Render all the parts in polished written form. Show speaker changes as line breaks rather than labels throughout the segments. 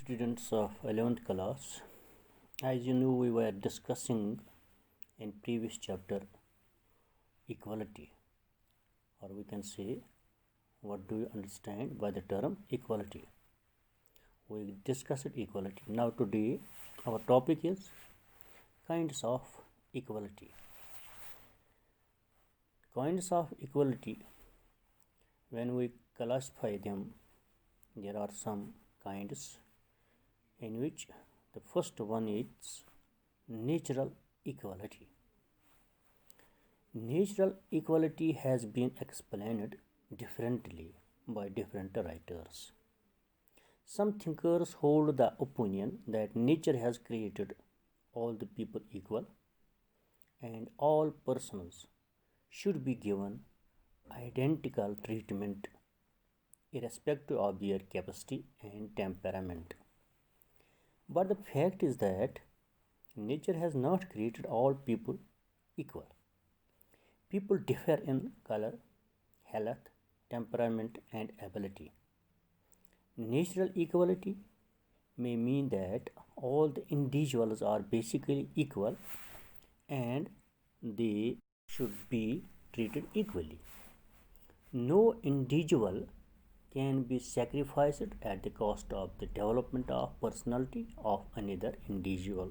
students of 11th class. As you know, we were discussing in previous chapter equality, or we can say what do you understand by the term equality. We discussed equality. Now today our topic is kinds of equality. Kinds of equality, when we classify them, there are some kinds, in which the first one is natural equality. Natural equality has been explained differently by different writers. Some thinkers hold the opinion that nature has created all the people equal and all persons should be given identical treatment irrespective of their capacity and temperament. But the fact is that nature has not created all people equal. People differ in color, health, temperament, and ability. Natural equality may mean that all the individuals are basically equal and they should be treated equally. No individual can be sacrificed at the cost of the development of personality of another individual.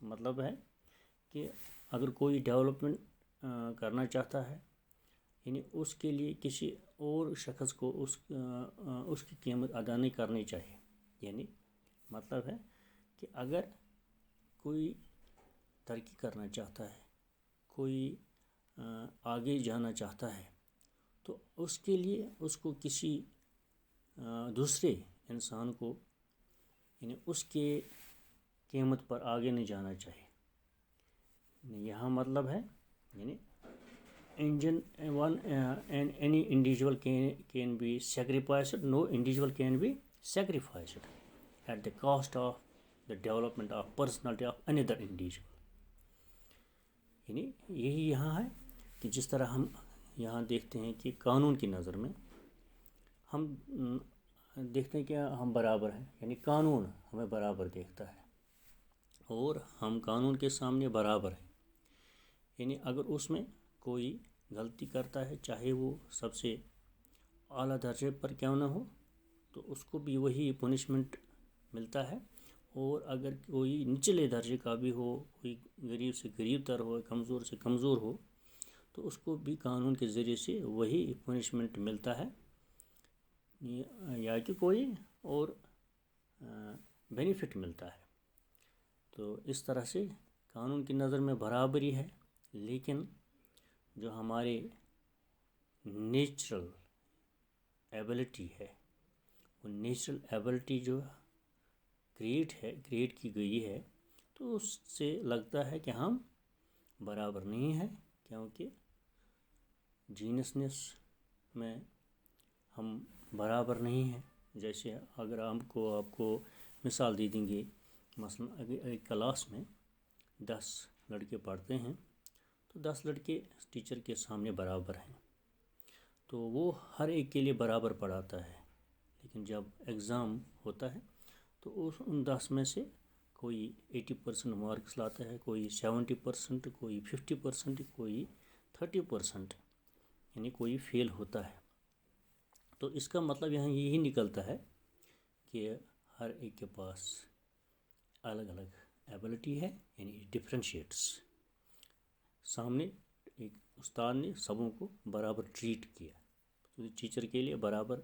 مطلب ہے کہ اگر کوئی development کرنا چاہتا ہے یعنی اس کے لیے کسی اور شخص کو اس کی قیمت ادا نہیں کرنی چاہیے. یعنی مطلب ہے کہ اگر کوئی ترقی کرنا چاہتا ہے, کوئی آگے جانا چاہتا ہے, تو اس کے لیے اس کو کسی دوسرے انسان کو یعنی اس کے قیمت پر آگے نہیں جانا چاہیے. یہاں مطلب ہے یعنی any individual can be sacrificed. No individual can be sacrificed at the cost of the development of personality of another individual. یعنی یہی یہاں ہے کہ جس طرح ہم یہاں دیکھتے ہیں کہ قانون کی نظر میں ہم دیکھتے ہیں کہ ہم برابر ہیں, یعنی قانون ہمیں برابر دیکھتا ہے اور ہم قانون کے سامنے برابر ہیں. یعنی اگر اس میں کوئی غلطی کرتا ہے, چاہے وہ سب سے اعلیٰ درجے پر کیوں نہ ہو, تو اس کو بھی وہی پنشمنٹ ملتا ہے. اور اگر کوئی نچلے درجے کا بھی ہو, کوئی غریب سے غریب تر ہو, کمزور سے کمزور ہو, تو اس کو بھی قانون کے ذریعے سے وہی پنشمنٹ ملتا ہے یا کہ کوئی اور بینیفٹ ملتا ہے. تو اس طرح سے قانون کی نظر میں برابری ہے, لیکن جو ہمارے نیچرل ایبلٹی ہے, وہ نیچرل ایبلٹی جو کریٹ کی گئی ہے, تو اس سے لگتا ہے کہ ہم برابر نہیں ہیں, کیونکہ جینسنس میں ہم برابر نہیں ہیں. جیسے اگر آپ کو مثال دے دیں گے, مثلا ایک کلاس میں 10 لڑکے پڑھتے ہیں, تو 10 لڑکے ٹیچر کے سامنے برابر ہیں, تو وہ ہر ایک کے لیے برابر پڑھاتا ہے. لیکن جب ایگزام ہوتا ہے تو ان 10 میں سے کوئی 80% مارکس لاتا ہے, کوئی 70%, کوئی 50%, کوئی 30%, یعنی کوئی فیل ہوتا ہے. تو اس کا مطلب یہاں یہی نکلتا ہے کہ ہر ایک کے پاس الگ الگ ایبلٹی ہے, یعنی ڈفرینشیٹس. سامنے ایک استاد نے سبوں کو برابر ٹریٹ کیا, تو ٹیچر کے لیے برابر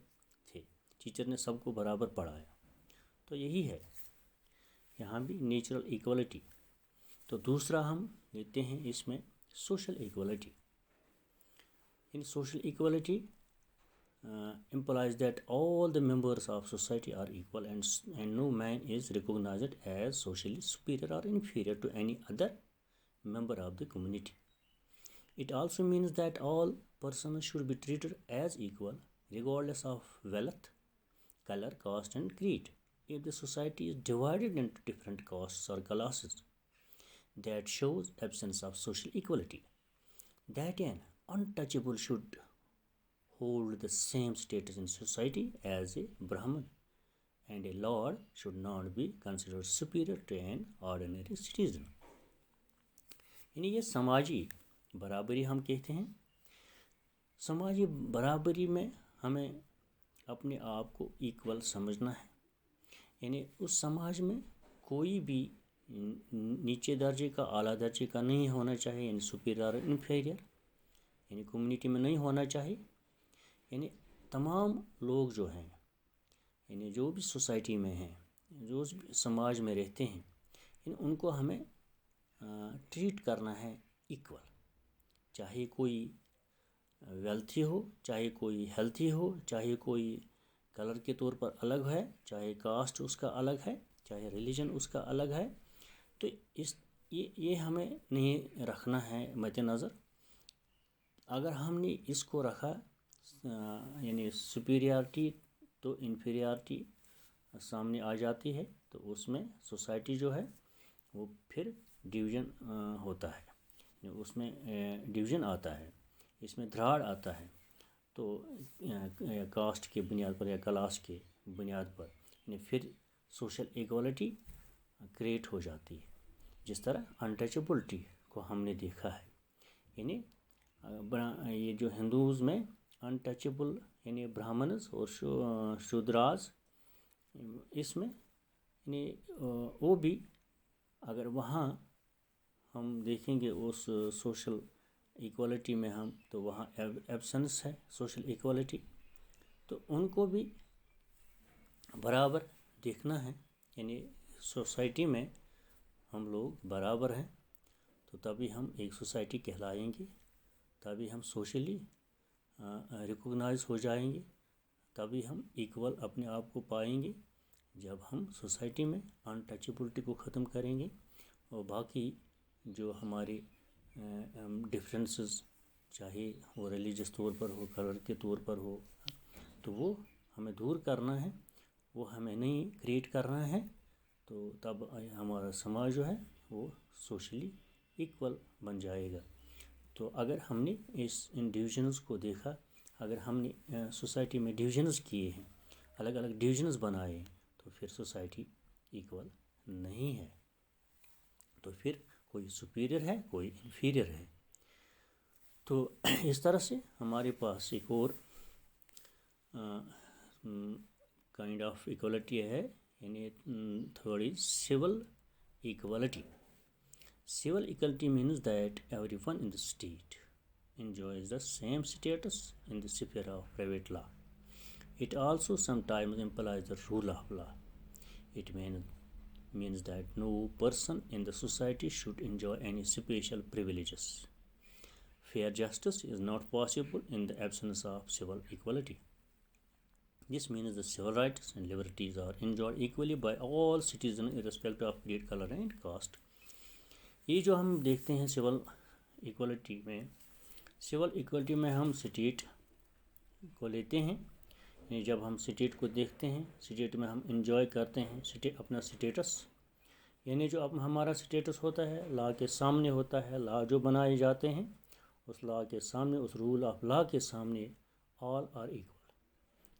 تھے, ٹیچر نے سب کو برابر پڑھایا. تو یہی ہے یہاں بھی نیچرل ایکوالٹی. تو دوسرا ہم لیتے ہیں اس میں social equality. In social equality implies that all the members of society are equal and no man is recognized as socially superior or inferior to any other member of the community. It also means that all persons should be treated as equal regardless of wealth, color, caste and creed. If the society is divided into different castes or classes, that shows absence of social equality. That an untouchable should hold the same status in society as a Brahman, and a lord should not be considered superior to an ordinary citizen. یعنی یہ سماجی برابری ہم کہتے ہیں. سماجی برابری میں ہمیں اپنے آپ کو ایکول سمجھنا ہے. یعنی اس سماج میں کوئی بھی نیچے درجے کا اعلیٰ درجے کا نہیں ہونا چاہیے, یعنی سپیریئر انفیریئر, یعنی کمیونٹی میں نہیں ہونا چاہیے. یعنی تمام لوگ جو ہیں, یعنی جو بھی سوسائٹی میں ہیں, جو بھی سماج میں رہتے ہیں, یعنی ان کو ہمیں ٹریٹ کرنا ہے ایکول. چاہے کوئی ویلتھی ہو, چاہے کوئی ہیلتھی ہو, چاہے کوئی کلر کے طور پر الگ ہے, چاہے کاسٹ اس کا الگ ہے, چاہے ریلیجن اس کا الگ ہے. تو یہ ہمیں نہیں رکھنا ہے مد نظر. اگر ہم نے اس کو رکھا یعنی سپیریارٹی, تو انفیریارٹی سامنے آ جاتی ہے, تو اس میں سوسائٹی جو ہے وہ پھر ڈویژن ہوتا ہے, اس میں ڈویژن آتا ہے, اس میں دھراڑ آتا ہے. تو کاسٹ کے بنیاد پر یا کلاس کے بنیاد پر یعنی پھر سوشل ایکوالٹی کریٹ ہو جاتی ہے, جس طرح انٹچبلٹی کو ہم نے دیکھا ہے. یعنی یہ جو ہندوز میں انٹچبل یعنی برہمنز اور شودراز, اس میں یعنی وہ بھی اگر وہاں ہم دیکھیں گے اس سوشل ایکوالٹی میں ہم تو وہاں ایبسنس ہے سوشل ایکوالٹی، تو ان کو بھی برابر دیکھنا ہے، یعنی سوسائٹی میں ہم لوگ برابر ہیں تو تبھی ہم ایک سوسائٹی کہلائیں گے، تبھی ہم سوشلی ریکوگنائز ہو جائیں گے، تبھی ہم ایکول اپنے آپ کو پائیں گے جب ہم سوسائٹی میں ان ٹچیبلٹی کو ختم کریں گے اور باقی جو ہمارے ڈفرینسز، چاہے وہ ریلیجس طور پر ہو، کلر کے طور پر ہو، تو وہ ہمیں دور کرنا ہے، وہ ہمیں نہیں کریٹ کرنا ہے، تو تب ہمارا سماج جو ہے وہ سوشلی ایکول بن جائے گا۔ تو اگر ہم نے ان ڈویژنز کو دیکھا، اگر ہم نے سوسائٹی میں ڈویژنز کیے ہیں، الگ الگ ڈویژنز بنائے ہیں، تو پھر سوسائٹی ایکول نہیں ہے، تو پھر کوئی سپیریئر ہے کوئی انفیریئر ہے۔ تو اس طرح سے ہمارے پاس ایک اور کائنڈ آف ایکوالٹی ہے، یعنی تھوڑی civil equality. Civil equality means that everyone in the state enjoys the same status in the sphere of private law. It also sometimes implies the rule of law. It means that no person in the society should enjoy any special privileges. Fair justice is not possible in the absence of civil equality. This means the civil rights and liberties are enjoyed equally by all citizens irrespective of creed, color and caste. یہ جو ہم دیکھتے ہیں civil equality میں ہم state کو لیتے ہیں، یعنی جب ہم سٹیٹ کو دیکھتے ہیں، سٹیٹ میں ہم انجوائے کرتے ہیں اپنا سٹیٹس، یعنی جو ہمارا سٹیٹس ہوتا ہے لا کے سامنے ہوتا ہے، لا جو بنائے جاتے ہیں اس لا کے سامنے، اس رول آف لا کے سامنے آل آر ایکول،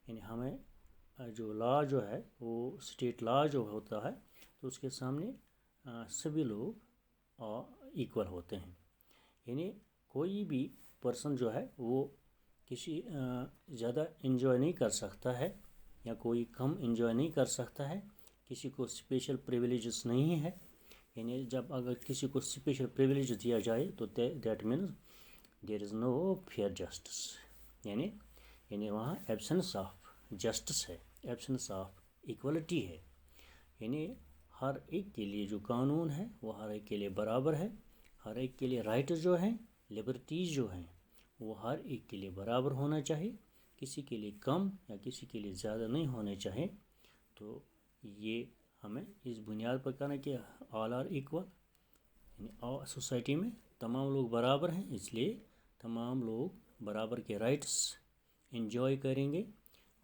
یعنی ہمیں جو لا جو ہے وہ سٹیٹ لا جو ہوتا ہے تو اس کے سامنے سبھی لوگ ایکول ہوتے ہیں، یعنی کوئی بھی پرسن جو ہے وہ کسی زیادہ انجوائے نہیں کر سکتا ہے یا کوئی کم انجوائے نہیں کر سکتا ہے، کسی کو اسپیشل پریویلیجز نہیں ہے، یعنی جب اگر کسی کو اسپیشل پریویلیج دیا جائے تو that means there is no fair justice, یعنی وہاں ایبسنس آف جسٹس ہے، ایبسنس آف ایکوالٹی ہے، یعنی ہر ایک کے لیے جو قانون ہے وہ ہر ایک کے لیے برابر ہے، ہر ایک کے لیے رائٹس جو ہیں، لبرٹیز جو ہیں وہ ہر ایک کے لیے برابر ہونا چاہیے، کسی کے لیے کم یا کسی کے لیے زیادہ نہیں ہونے چاہیے۔ تو یہ ہمیں اس بنیاد پر کرنا کہ آل آر ایکول، یعنی سوسائٹی میں تمام لوگ برابر ہیں، اس لیے تمام لوگ برابر کے رائٹس انجوائے کریں گے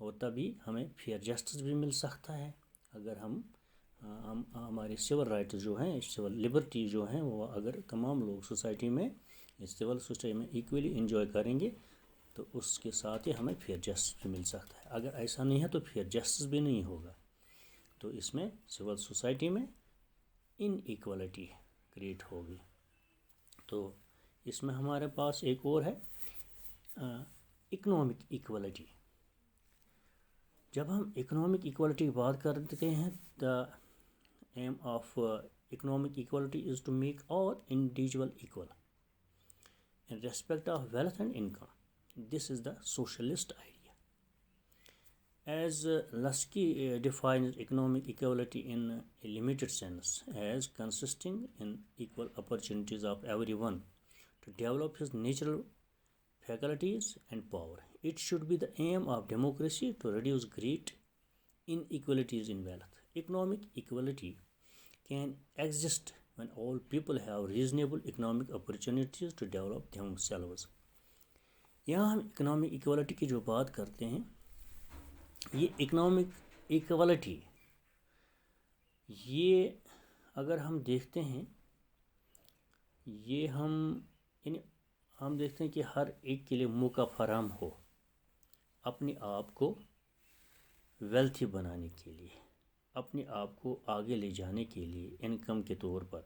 اور تبھی ہمیں فیئر جسٹس بھی مل سکتا ہے۔ اگر ہم ہمارے سول رائٹس جو ہیں، سول لبرٹی جو ہیں، وہ اگر تمام لوگ سوسائٹی میں اس سول سوسائٹی میں ایکولی انجوائے کریں گے تو اس کے ساتھ ہی ہمیں فیئر جسٹس بھی مل سکتا ہے۔ اگر ایسا نہیں ہے تو فیئر جسٹس بھی نہیں ہوگا، تو اس میں سول سوسائٹی میں ان ایکوالٹی کریٹ ہوگی۔ تو اس میں ہمارے پاس ایک اور ہے اکنامک ایکوالٹی۔ جب ہم اکنامک ایکوالٹی کی بات کرتے ہیں، دا aim of economic equality is to make all individual equal in respect of wealth and income. This is the socialist idea. As Lasky defines economic equality in a limited sense as consisting in equal opportunities of everyone to develop his natural faculties and power. It should be the aim of democracy to reduce great inequalities in wealth. Economic equality can exist when all people have reasonable economic opportunities to develop themselves. یہاں ہم economic equality کی جو بات کرتے ہیں، یہ economic equality یہ اگر ہم دیکھتے ہیں، یہ ہم دیکھتے ہیں کہ ہر ایک کے لیے موقع فراہم ہو اپنے آپ کو ویلتھی بنانے کے لیے، اپنے آپ کو آگے لے جانے کے لیے، انکم کے طور پر،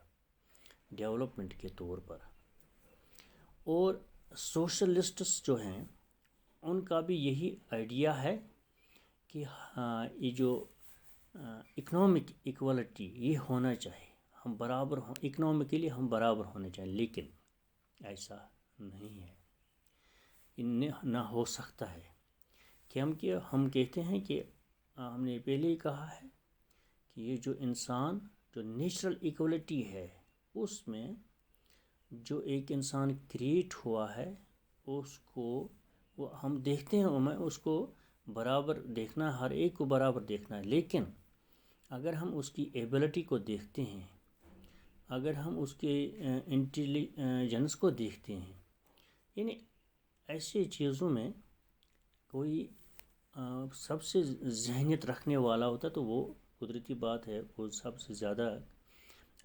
ڈیولپمنٹ کے طور پر۔ اور سوشلسٹس جو ہیں ان کا بھی یہی آئیڈیا ہے کہ یہ جو اکنامک ایکوالٹی یہ ہونا چاہیے، ہم برابر ہوں، اکنامکلی ہم برابر ہونے چاہیے، لیکن ایسا نہیں ہے، نہ ہو سکتا ہے کہ ہم کہتے ہیں کہ ہم نے پہلے ہی کہا ہے کہ یہ جو انسان جو نیچرل ایکولیٹی ہے، اس میں جو ایک انسان کریٹ ہوا ہے اس کو وہ ہم دیکھتے ہیں، میں اس کو برابر دیکھنا، ہر ایک کو برابر دیکھنا ہے، لیکن اگر ہم اس کی ایبلٹی کو دیکھتے ہیں، اگر ہم اس کے انٹیلیجنس کو دیکھتے ہیں، یعنی ایسی چیزوں میں کوئی سب سے ذہنیت رکھنے والا ہوتا ہے تو وہ قدرتی بات ہے، وہ سب سے زیادہ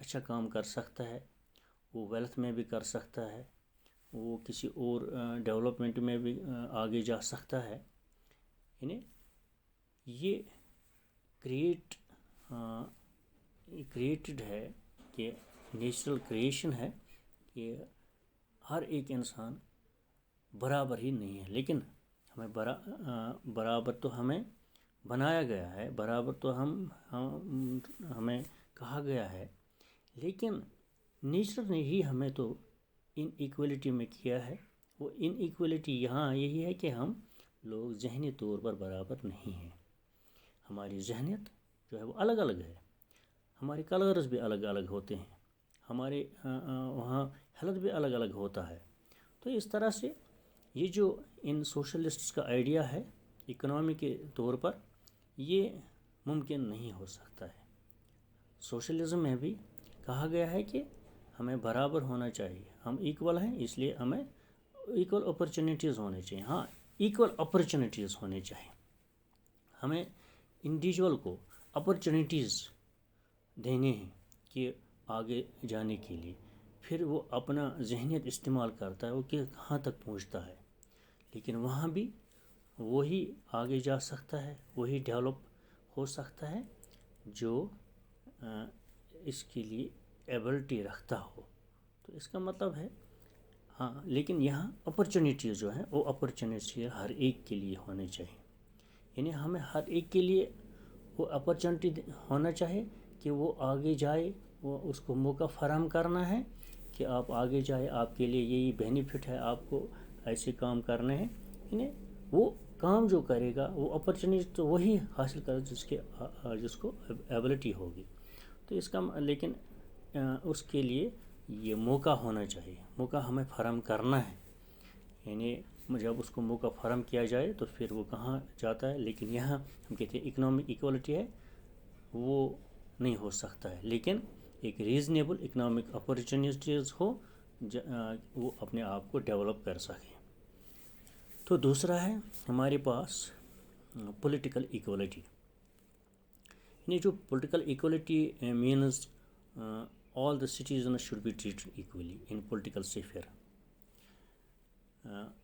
اچھا کام کر سکتا ہے، وہ ویلتھ میں بھی کر سکتا ہے، وہ کسی اور ڈیولپمنٹ میں بھی آگے جا سکتا ہے. یعنی یہ کریٹڈ ہے کہ نیچرل کریشن ہے کہ ہر ایک انسان برابر ہی نہیں ہے، لیکن ہمیں برابر تو ہمیں بنایا گیا ہے، برابر تو ہمیں کہا گیا ہے، لیکن نیچر نے ہی ہمیں تو ان ایکولیٹی میں کیا ہے. وہ ان ایکولیٹی یہاں یہی ہے کہ ہم لوگ ذہنی طور پر برابر نہیں ہیں، ہماری ذہنیت جو ہے وہ الگ الگ ہے، ہمارے کلرز بھی الگ الگ ہوتے ہیں، ہمارے وہاں ہیلتھ بھی الگ الگ ہوتا ہے. تو اس طرح سے یہ جو ان سوشلسٹس کا آئیڈیا ہے اکنامی کے طور پر، یہ ممکن نہیں ہو سکتا ہے. سوشلزم میں بھی کہا گیا ہے کہ ہمیں برابر ہونا چاہیے، ہم ایکول ہیں، اس لیے ہمیں ایکول اپرچونیٹیز ہونے چاہیے. ہاں، ایکول اپرچونیٹیز ہونے چاہیے، ہمیں انڈیویجول کو اپرچونیٹیز دینے ہیں کہ آگے جانے کے لیے. پھر وہ اپنا ذہنیت استعمال کرتا ہے، وہ کہ کہاں تک پہنچتا ہے، لیکن وہاں بھی وہی آگے جا سکتا ہے، وہی ڈیولپ ہو سکتا ہے جو اس کے لیے ایبلٹی رکھتا ہو. تو اس کا مطلب ہے ہاں، لیکن یہاں اپرچونیٹیز جو ہیں وہ اپرچونیٹی ہر ایک کے لیے ہونے چاہیے. یعنی ہمیں ہر ایک کے لیے وہ اپرچونیٹی ہونا چاہیے کہ وہ آگے جائے، وہ اس کو موقع فراہم کرنا ہے کہ آپ آگے جائے، آپ کے لیے یہی بینیفٹ ہے، آپ کو ایسے کام کرنے ہیں. یعنی وہ کام جو کرے گا وہ اپرچونیٹی تو وہی حاصل کرے جس کو ایبلٹی ہوگی. تو اس کا لیکن اس کے لیے یہ موقع ہونا چاہیے، موقع ہمیں فراہم کرنا ہے. یعنی جب اس کو موقع فراہم کیا جائے تو پھر وہ کہاں جاتا ہے. لیکن یہاں ہم کہتے ہیں اکنامک ایکوالٹی ہے، وہ نہیں ہو سکتا ہے، لیکن ایک ریزنیبل اکنامک اپرچونیٹیز ہو، وہ اپنے آپ کو ڈیولپ کر سکے. تو دوسرا ہے ہمارے پاس پولیٹیکل ایکوالٹی. یعنی جو political equality means all the citizens should be treated equally in political sphere.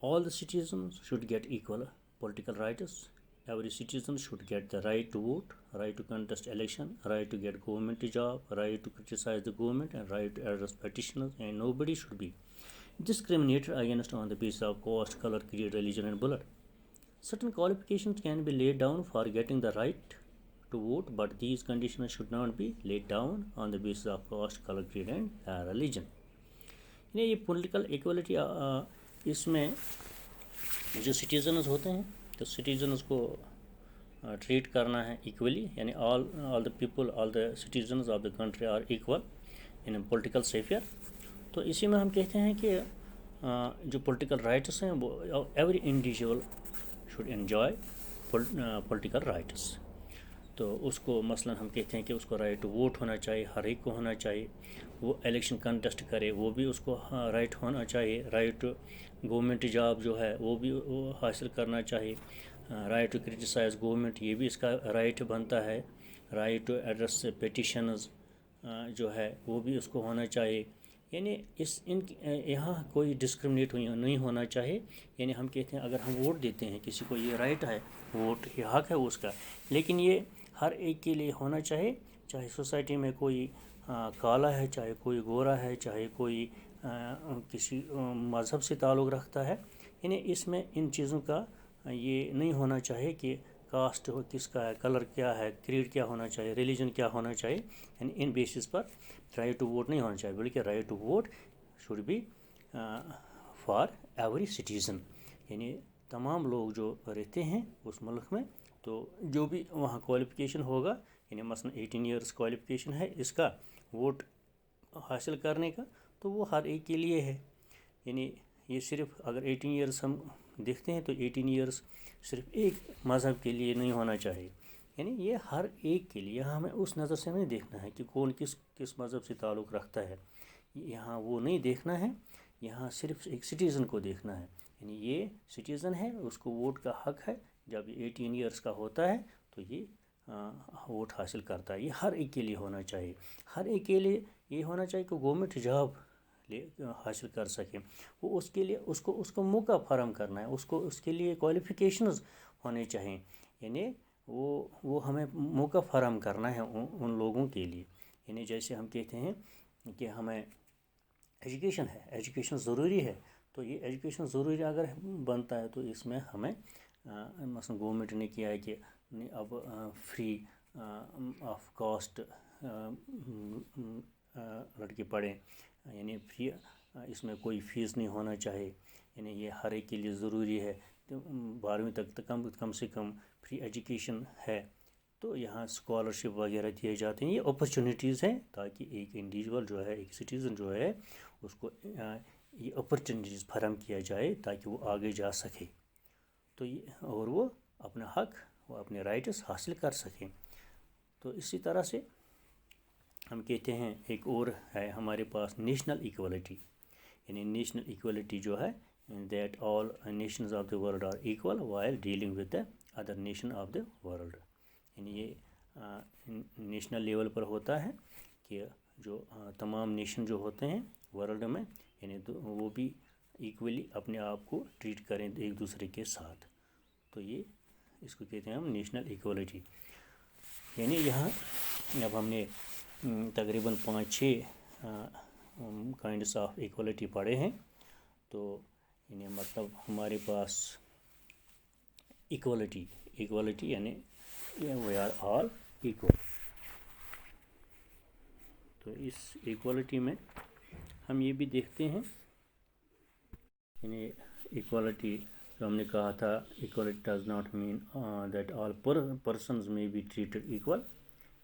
All the citizens should get equal political rights. Every citizen should get the right to vote, right to contest election, right to get government job, right to criticize the government, and right to address petitioners, and nobody should be discriminated against on the basis of caste, color, creed, religion, and blood. Certain qualifications can be laid down for getting the right to vote, but these conditions should not be laid down on the basis of caste, color, creed, and religion. یہ political equality اس میں جو citizens ہوتے ہیں تو citizens کو treat کرنا ہے equally, یعنی all the people, all the citizens of the country are equal in political sphere. تو اسی میں ہم کہتے ہیں کہ جو پولیٹیکل رائٹس ہیں وہ every individual should enjoy political rights. تو اس کو مثلاً ہم کہتے ہیں کہ اس کو رائٹ ٹو ووٹ ہونا چاہیے، ہر ایک کو ہونا چاہیے. وہ الیکشن کنٹیسٹ کرے وہ بھی اس کو رائٹ ہونا چاہیے. رائٹ ٹو گورنمنٹ جاب جو ہے وہ بھی حاصل کرنا چاہیے. رائٹ ٹو کرٹیسائز گورنمنٹ یہ بھی اس کا رائٹ بنتا ہے. رائٹ ٹو ایڈریس پیٹیشنز جو ہے وہ بھی اس کو ہونا چاہیے. یعنی یہاں کوئی ڈسکرمنیٹ نہیں ہونا چاہیے. یعنی ہم کہتے ہیں اگر ہم ووٹ دیتے ہیں کسی کو، یہ رائٹ ہے، ووٹ یہ حق ہے اس کا، لیکن یہ ہر ایک کے لیے ہونا چاہیے. چاہے سوسائٹی میں کوئی کالا ہے، چاہے کوئی گورا ہے، چاہے کوئی کسی مذہب سے تعلق رکھتا ہے. یعنی اس میں ان چیزوں کا یہ نہیں ہونا چاہیے کہ کاسٹ کس کا ہے, کلر کیا ہے, کریڈ کیا ہونا چاہیے, ریلیجن کیا ہونا چاہیے, یعنی ان بیسس پر رائٹ ٹو ووٹ نہیں ہونا چاہیے, بلکہ right to vote should be for every citizen, یعنی تمام لوگ جو رہتے ہیں اس ملک میں, تو جو بھی وہاں کوالیفیکیشن ہوگا, یعنی مثلا 18 ایئرس کوالیفیکیشن ہے اس کا ووٹ حاصل کرنے کا, تو وہ ہر ایک کے لیے ہے. یعنی یہ صرف اگر 18 ایئرس ہم دیکھتے ہیں تو 18 ایئرس صرف ایک مذہب کے لیے نہیں ہونا چاہیے, یعنی یہ ہر ایک کے لیے. یہاں ہمیں اس نظر سے نہیں دیکھنا ہے کہ کون کس مذہب سے تعلق رکھتا ہے, یہاں وہ نہیں دیکھنا ہے, یہاں صرف ایک سٹیزن کو دیکھنا ہے. یعنی یہ سٹیزن ہے, اس کو ووٹ کا حق ہے, جب یہ 18 ایئرس کا ہوتا ہے تو یہ ووٹ حاصل کرتا ہے. یہ ہر ایک کے لیے ہونا چاہیے, ہر ایک کے لیے یہ ہونا چاہیے کہ گورنمنٹ جاب حاصل کر سکے. وہ اس کے لیے اس کو موقع فراہم کرنا ہے, اس کے لیے کوالیفیکیشنز ہونے چاہئیں, یعنی وہ ہمیں موقع فراہم کرنا ہے ان لوگوں کے لیے. یعنی جیسے ہم کہتے ہیں کہ ہمیں ایجوکیشن ہے, ایجوکیشن ضروری ہے, تو یہ ایجوکیشن ضروری اگر بنتا ہے تو اس میں ہمیں مثلا گورنمنٹ نے کیا ہے کہ اب فری آف کاسٹ لڑکے پڑھیں, یعنی فری, اس میں کوئی فیس نہیں ہونا چاہیے, یعنی یہ ہر ایک کے لیے ضروری ہے. 12ویں تک کم سے کم فری ایجوکیشن ہے, تو یہاں اسکالرشپ وغیرہ دیے جاتے ہیں. یہ اپرچونیٹیز ہیں تاکہ ایک انڈیویجول جو ہے, ایک سٹیزن جو ہے, اس کو یہ اپرچونیٹیز فراہم کیا جائے تاکہ وہ آگے جا سکے, تو یہ اور وہ اپنا حق, وہ اپنے رائٹس حاصل کر سکیں. تو اسی طرح سے ہم کہتے ہیں ایک اور ہے ہمارے پاس نیشنل ایکوالٹی. یعنی نیشنل ایکوالٹی جو ہے, that all nations of the world are equal while dealing with the other nation of the world. یعنی یہ نیشنل لیول پر ہوتا ہے کہ جو تمام نیشن جو ہوتے ہیں ورلڈ میں, یعنی وہ بھی ایکولی اپنے آپ کو ٹریٹ کریں ایک دوسرے کے ساتھ. تو یہ اس کو کہتے ہیں ہم نیشنل ایکوالٹی. یعنی یہاں اب ہم نے تقریباً 5-6 کائنڈس آف ایکوالٹی پڑھے ہیں, تو یعنی مطلب ہمارے پاس ایکوالٹی یعنی وی آر آل ایکول. تو اس ایکوالٹی میں ہم یہ بھی دیکھتے ہیں, یعنی ایکوالٹی جو ہم نے کہا تھا, equality does not mean that all persons may be treated equal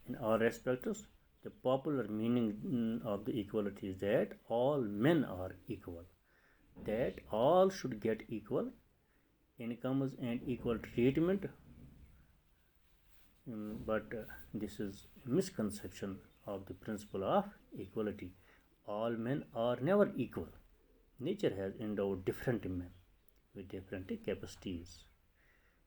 in all respects. The popular meaning of the equality is that all men are equal, that all should get equal incomes and equal treatment. But this is a misconception of the principle of equality. All men are never equal. Nature has endowed different men with different capacities.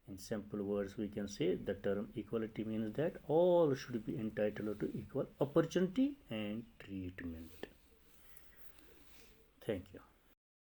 In simple words, we can say the term equality means that all should be entitled to equal opportunity and treatment. Thank you.